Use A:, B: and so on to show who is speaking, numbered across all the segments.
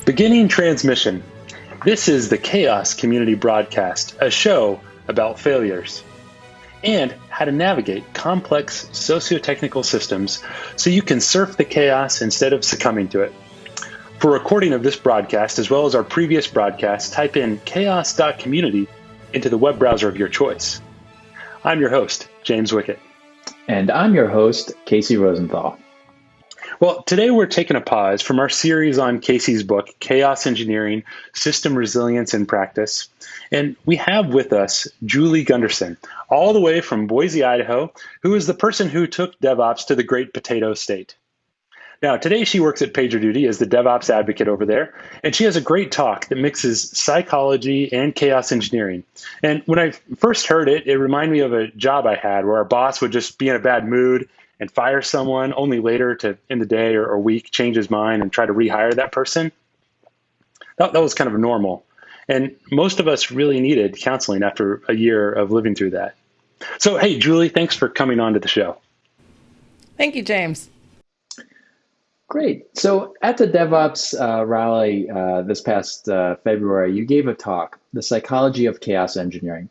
A: Beginning transmission. This is the Chaos Community Broadcast, a show about failures and how to navigate complex socio-technical systems so you can surf the chaos instead of succumbing to it. For recording of this broadcast, as well as our previous broadcasts, type in chaos.community into the web browser of your choice. I'm your host, James Wickett.
B: And I'm your host, Casey Rosenthal.
A: Well, today we're taking a pause from our series on Casey's book, Chaos Engineering, System Resilience in Practice. And we have with us Julie Gunderson, all the way from Boise, Idaho, who is the person who took DevOps to the Great Potato State. Now, today she works at PagerDuty as the DevOps Advocate over there, and she has a great talk that mixes psychology and chaos engineering. And when I first heard it, it reminded me of a job I had where our boss would just be in a bad mood and fire someone, only later to, in the day or week, change his mind and try to rehire that person. That was kind of normal. And most of us really needed counseling after a year of living through that. So, hey, Julie, thanks for coming on to the show.
C: Thank you, James.
B: Great. So at the DevOps Raleigh this past February, you gave a talk, The Psychology of Chaos Engineering.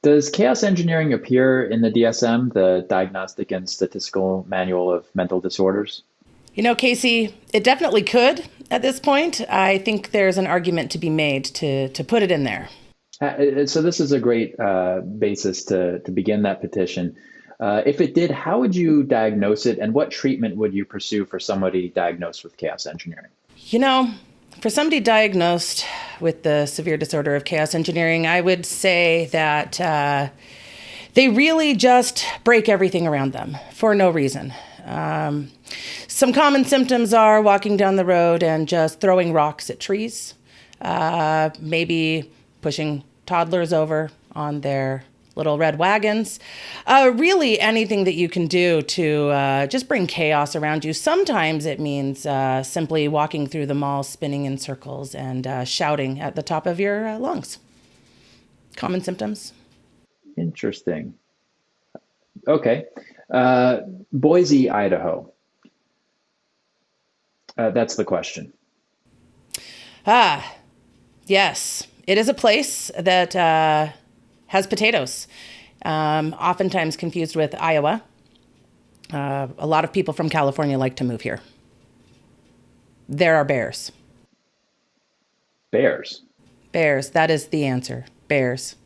B: Does chaos engineering appear in the DSM, the Diagnostic and Statistical Manual of Mental Disorders?
C: You know, Casey, it definitely could at this point. I think there's an argument to be made to put it in there.
B: So this is a great basis to begin that petition. If it did, how would you diagnose it, and what treatment would you pursue for somebody diagnosed with chaos engineering?
C: You know, for somebody diagnosed with the severe disorder of chaos engineering, I would say that they really just break everything around them for no reason. Some common symptoms are walking down the road and just throwing rocks at trees, maybe pushing toddlers over on their little red wagons, really anything that you can do to just bring chaos around you. Sometimes it means simply walking through the mall, spinning in circles and shouting at the top of your lungs. Common symptoms.
B: Interesting. Okay. Boise, Idaho. That's the question.
C: Yes. It is a place that has potatoes, oftentimes confused with Iowa. A lot of people from California like to move here. There are bears.
B: Bears?
C: Bears, that is the answer. Bears.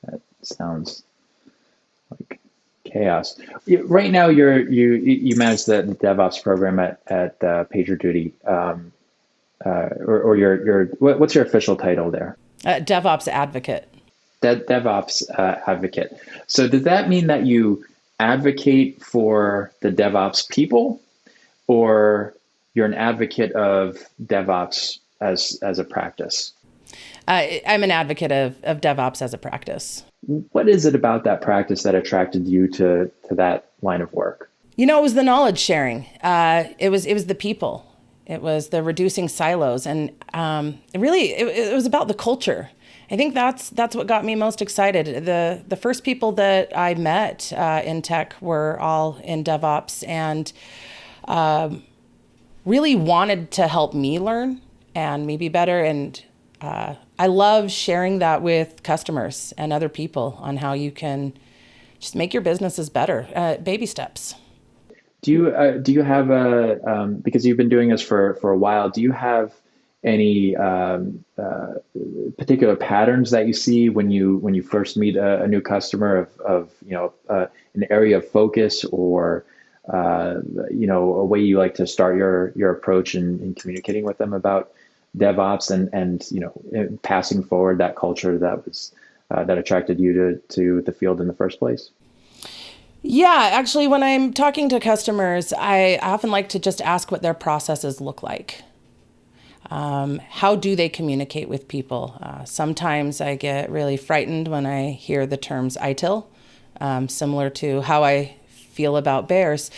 B: That sounds like chaos. Right now, you manage the DevOps program at PagerDuty, or what's your official title there?
C: DevOps Advocate.
B: DevOps Advocate. So does that mean that you advocate for the DevOps people, or you're an advocate of DevOps as a practice?
C: I'm an advocate of DevOps as a practice.
B: What is it about that practice that attracted you to that line of work? You
C: know, it was the knowledge sharing. It was the people. It was the reducing silos, and it was about the culture. I think that's what got me most excited. The first people that I met in tech were all in DevOps and really wanted to help me learn and me be better. And I love sharing that with customers and other people on how you can just make your businesses better, baby steps.
B: Do you have because you've been doing this for a while, do you have any particular patterns that you see when you first meet a new customer of an area of focus, or a way you like to start your approach in communicating with them about DevOps and passing forward that culture that attracted you to the field in the first place?
C: Yeah, actually, when I'm talking to customers, I often like to just ask what their processes look like. How do they communicate with people? Sometimes I get really frightened when I hear the terms ITIL, similar to how I feel about bears.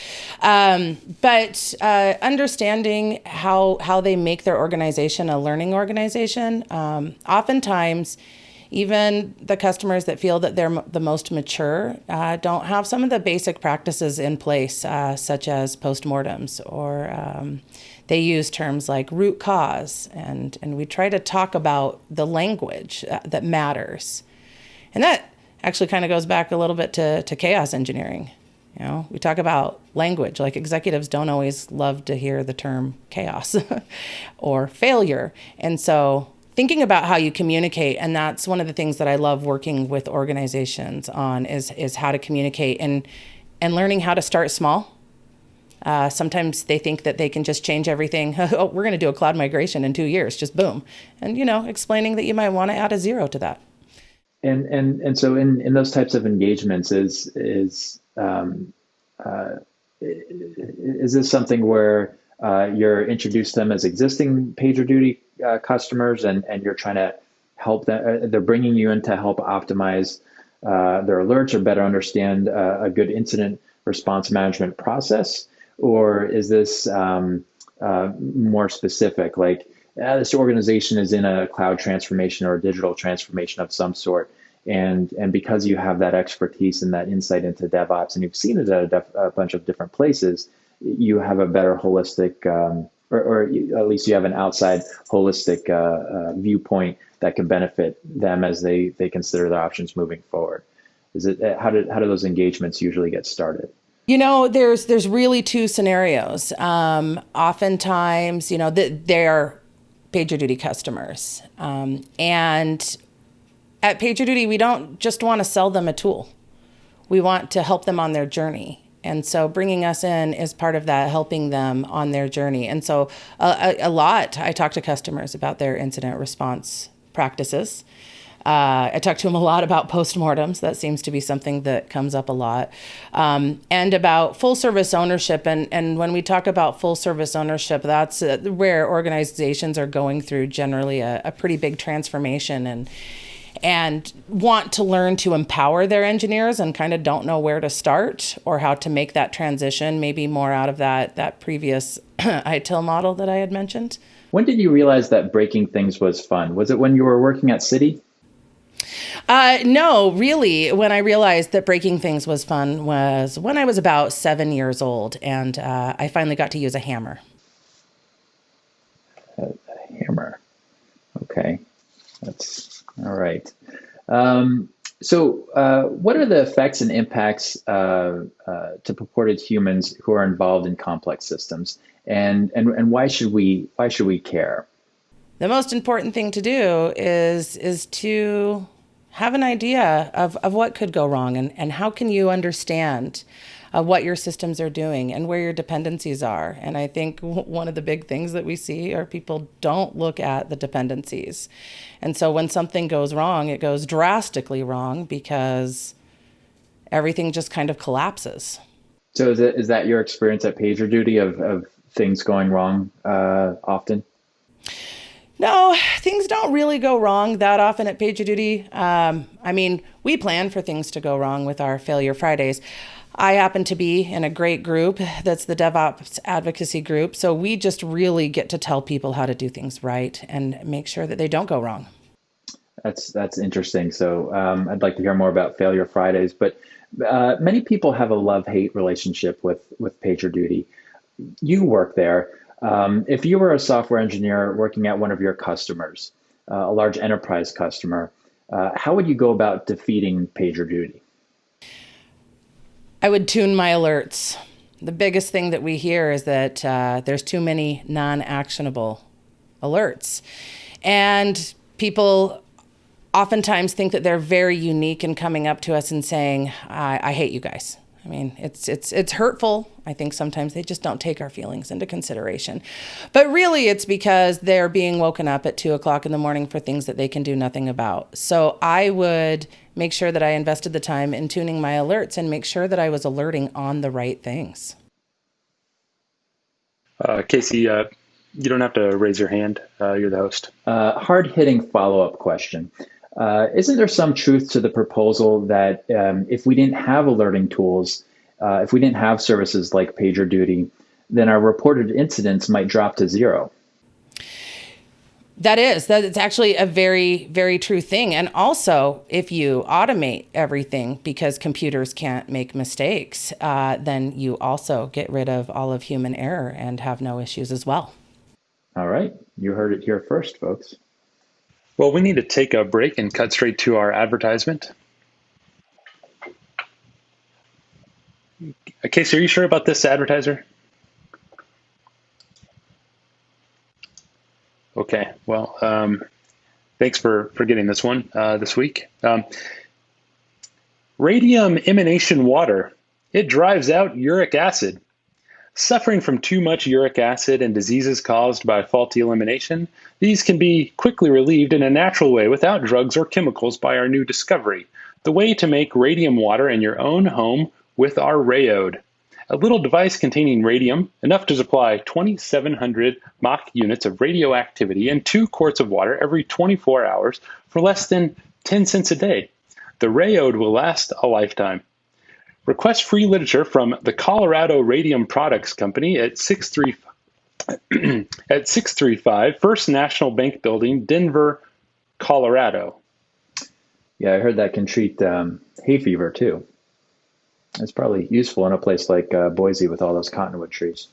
C: But understanding how they make their organization a learning organization, oftentimes even the customers that feel that they're the most mature don't have some of the basic practices in place, such as postmortems or They use terms like root cause, and we try to talk about the language that matters. And that actually kind of goes back a little bit to chaos engineering. We talk about language, like executives don't always love to hear the term chaos or failure. And so thinking about how you communicate, and that's one of the things that I love working with organizations on is how to communicate and learning how to start small. Sometimes they think that they can just change everything. Oh, we're going to do a cloud migration in 2 years, just boom. And, explaining that you might want to add a 0 to that.
B: And so in those types of engagements, is this something where you're introduced them as existing PagerDuty customers, and you're trying to help them? They're bringing you in to help optimize their alerts or better understand a good incident response management process, or is this more specific? Like this organization is in a cloud transformation or a digital transformation of some sort. And because you have that expertise and that insight into DevOps, and you've seen it at a bunch of different places, you have a better holistic, or at least you have an outside holistic viewpoint that can benefit them as they consider their options moving forward. How do those engagements usually get started?
C: There's really two scenarios. Oftentimes, they're PagerDuty customers, and at PagerDuty, we don't just want to sell them a tool. We want to help them on their journey. And so bringing us in is part of that, helping them on their journey. And so a lot, I talk to customers about their incident response practices. I talk to them a lot about postmortems. That seems to be something that comes up a lot. And about full service ownership. And when we talk about full service ownership, that's where organizations are going through generally a pretty big transformation and want to learn to empower their engineers and kind of don't know where to start or how to make that transition, maybe more out of that previous ITIL model that I had mentioned.
B: When did you realize that breaking things was fun? Was it when you were working at Citi?
C: No, really. When I realized that breaking things was fun was when I was about 7 years old, and I finally got to use a hammer.
B: A hammer. Okay. That's all right. So what are the effects and impacts to purported humans who are involved in complex systems, and why should we care?
C: The most important thing to do is to have an idea of what could go wrong, and how can you understand what your systems are doing and where your dependencies are. And I think one of the big things that we see are people don't look at the dependencies. And so when something goes wrong, it goes drastically wrong because everything just kind of collapses.
B: So is that your experience at PagerDuty of things going wrong often?
C: No, things don't really go wrong that often at PagerDuty. We plan for things to go wrong with our Failure Fridays. I happen to be in a great group that's the DevOps Advocacy group, so we just really get to tell people how to do things right and make sure that they don't go wrong.
B: That's interesting. So I'd like to hear more about Failure Fridays, but many people have a love-hate relationship with PagerDuty. You work there. If you were a software engineer working at one of your customers, a large enterprise customer, how would you go about defeating PagerDuty?
C: I would tune my alerts. The biggest thing that we hear is that there's too many non-actionable alerts. And people oftentimes think that they're very unique in coming up to us and saying, I hate you guys. I mean, it's hurtful. I think sometimes they just don't take our feelings into consideration. But really, it's because they're being woken up at 2 o'clock in the morning for things that they can do nothing about. So I would make sure that I invested the time in tuning my alerts and make sure that I was alerting on the right things.
A: Casey, you don't have to raise your hand. You're the host.
B: Hard-hitting follow-up question. Isn't there some truth to the proposal that if we didn't have alerting tools, if we didn't have services like PagerDuty, then our reported incidents might drop to 0?
C: That's actually a very, very true thing. And also, if you automate everything because computers can't make mistakes, then you also get rid of all of human error and have no issues as well.
B: All right. You heard it here first, folks.
A: Well, we need to take a break and cut straight to our advertisement. Casey, are you sure about this advertiser? Okay, well, thanks for getting this one this week. Radium emanation water, it drives out uric acid. Suffering from too much uric acid and diseases caused by faulty elimination, these can be quickly relieved in a natural way without drugs or chemicals by our new discovery, the way to make radium water in your own home with our Rayode. A little device containing radium, enough to supply 2,700 Mach units of radioactivity in 2 quarts of water every 24 hours for less than 10 cents a day. The Rayode will last a lifetime. Request free literature from the Colorado Radium Products Company at 635 First National Bank Building, Denver, Colorado.
B: Yeah, I heard that can treat hay fever too. It's probably useful in a place like Boise with all those cottonwood trees.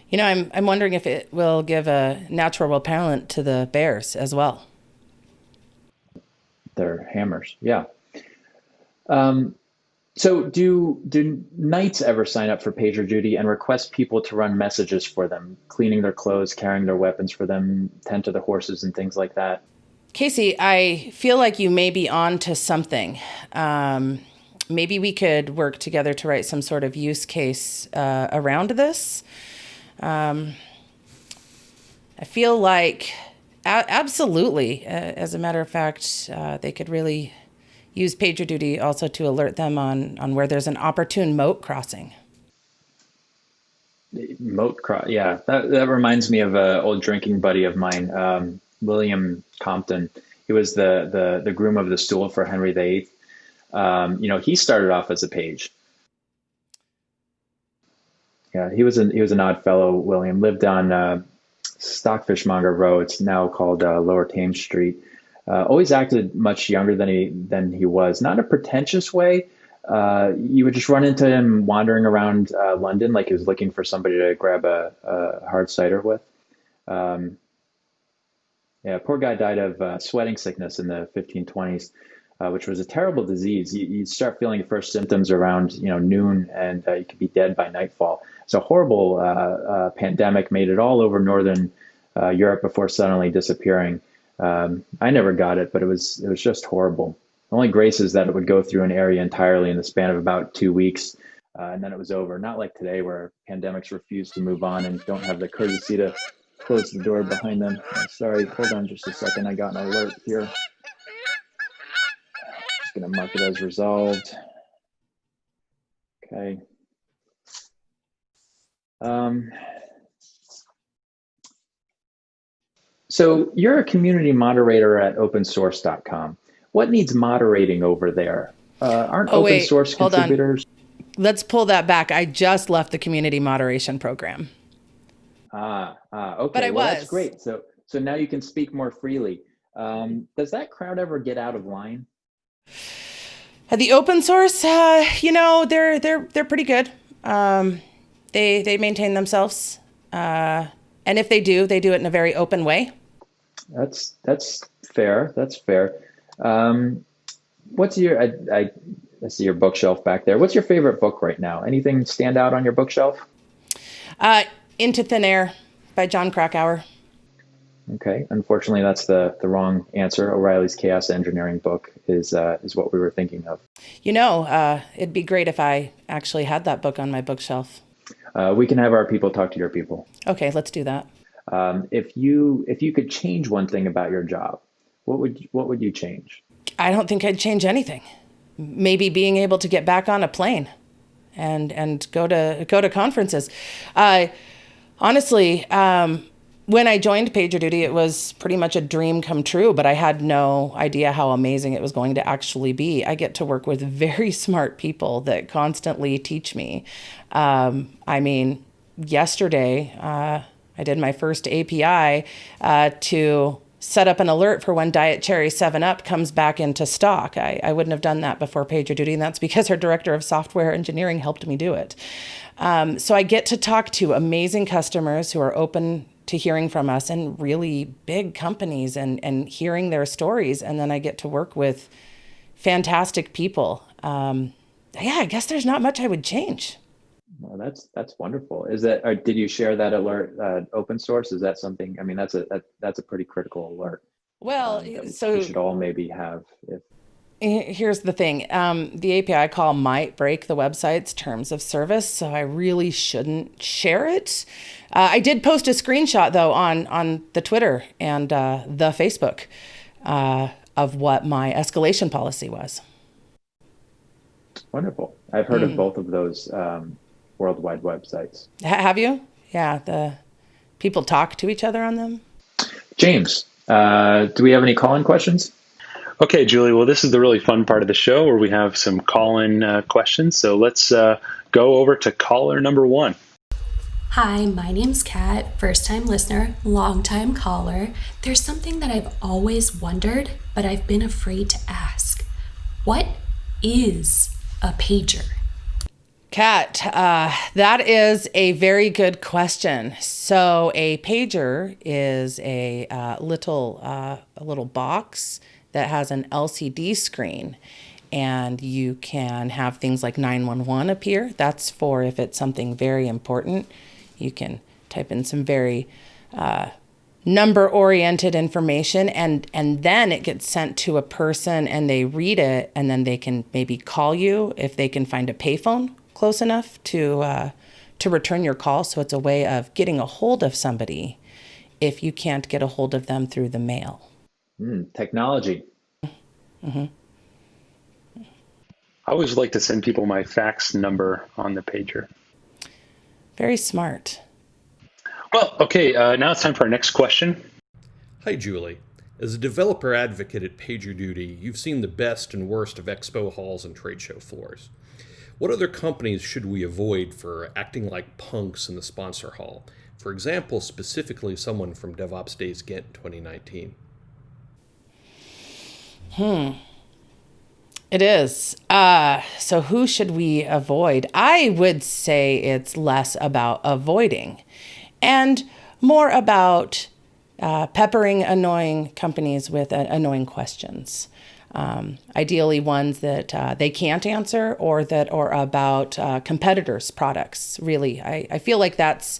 C: You know, I'm wondering if it will give a natural repellent to the bears as well.
B: They're hammers, yeah. So do knights ever sign up for PagerDuty and request people to run messages for them, cleaning their clothes, carrying their weapons for them, tend to the horses and things like that?
C: Casey, I feel like you may be on to something. Maybe we could work together to write some sort of use case around this. I feel like absolutely, as a matter of fact, they could really use PagerDuty also to alert them on where there's an opportune moat crossing.
B: Yeah, that reminds me of an old drinking buddy of mine, William Compton. He was the groom of the stool for Henry VIII. He started off as a page. Yeah, he was an odd fellow. William lived on Stockfishmonger Row. It's now called Lower Thames Street. Always acted much younger than he was. Not a pretentious way. You would just run into him wandering around London like he was looking for somebody to grab a hard cider with. Poor guy died of sweating sickness in the 1520s, which was a terrible disease. You'd start feeling the first symptoms around noon, and you could be dead by nightfall. It's a horrible pandemic, made it all over northern Europe before suddenly disappearing. I never got it, but it was just horrible. The only grace is that it would go through an area entirely in the span of about 2 weeks, and then it was over. Not like today, where pandemics refuse to move on and don't have the courtesy to close the door behind them. Sorry, hold on just a second. I got an alert here. Just going to mark it as resolved. Okay. So you're a community moderator at opensource.com. What needs moderating over there? Aren't open source contributors?
C: Let's pull that back. I just left the community moderation program.
B: Okay.
C: But
B: That's great. So now you can speak more freely. Does that crowd ever get out of line?
C: At the open source, they're pretty good. They maintain themselves, and if they do it in a very open way.
B: That's fair. That's fair. What's your? I see your bookshelf back there. What's your favorite book right now? Anything stand out on your bookshelf?
C: Into Thin Air by John Krakauer.
B: Okay. Unfortunately, that's the wrong answer. O'Reilly's Chaos Engineering book is what we were thinking of.
C: It'd be great if I actually had that book on my bookshelf.
B: We can have our people talk to your people.
C: Okay, let's do that.
B: If you could change one thing about your job, what would you change?
C: I don't think I'd change anything. Maybe being able to get back on a plane and go to conferences. Honestly, when I joined PagerDuty, it was pretty much a dream come true, but I had no idea how amazing it was going to actually be. I get to work with very smart people that constantly teach me. Yesterday, I did my first API to set up an alert for when Diet Cherry 7-Up comes back into stock. I wouldn't have done that before PagerDuty, and that's because our director of software engineering helped me do it. So I get to talk to amazing customers who are open to hearing from us, and really big companies, and hearing their stories. And then I get to work with fantastic people. I guess there's not much I would change.
B: Well, that's wonderful. Is that, or did you share that alert open source? Is that something? I mean, that's a pretty critical alert.
C: Well, so
B: we should all maybe have.
C: Here's the thing. The API call might break the website's terms of service, so I really shouldn't share it. I did post a screenshot, though, on the Twitter and the Facebook of what my escalation policy was.
B: Wonderful. I've heard of both of those worldwide websites.
C: Have you? Yeah, the people talk to each other on them.
B: James, do we have any call-in questions?
A: Okay, Julie. Well, this is the really fun part of the show where we have some call-in questions. So let's go over to caller number 1.
D: Hi, my name's Kat, first-time listener, long-time caller. There's something that I've always wondered, but I've been afraid to ask. What is a pager?
C: Kat, that is a very good question. So a pager is a little box that has an LCD screen, and you can have things like 911 appear. That's for if it's something very important. You can type in some very number-oriented information, and then it gets sent to a person, and they read it, and then they can maybe call you if they can find a payphone close enough to return your call. So it's a way of getting a hold of somebody if you can't get a hold of them through the mail.
B: Technology.
C: Mm-hmm.
A: I always like to send people my fax number on the pager.
C: Very smart.
A: Well, okay, now it's time for our next question.
E: Hi, Julie. As a developer advocate at PagerDuty, you've seen the best and worst of expo halls and trade show floors. What other companies should we avoid for acting like punks in the sponsor hall? For example, specifically someone from DevOpsDays Ghent 2019.
C: It is. So who should we avoid? I would say it's less about avoiding and more about peppering annoying companies with annoying questions. Ideally ones that they can't answer, or that are about competitors' products. Really, I feel like that's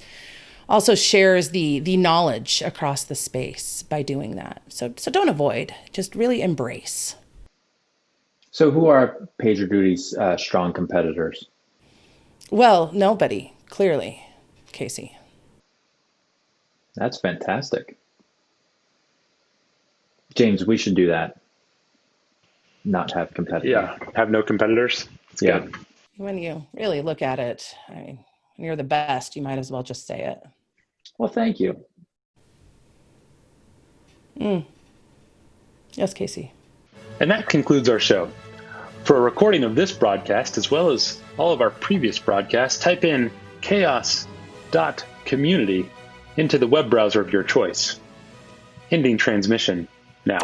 C: also shares the knowledge across the space by doing that. So don't avoid, just really embrace.
B: So who are PagerDuty's strong competitors?
C: Well, nobody, clearly, Casey.
B: That's fantastic. James, we should do that. Not have competitors.
A: Yeah, have no competitors. It's good.
C: When you really look at it, I mean, when you're the best, you might as well just say it.
B: Well, thank you.
C: Yes, Casey.
A: And that concludes our show. For a recording of this broadcast, as well as all of our previous broadcasts, type in chaos.community into the web browser of your choice. Ending transmission now.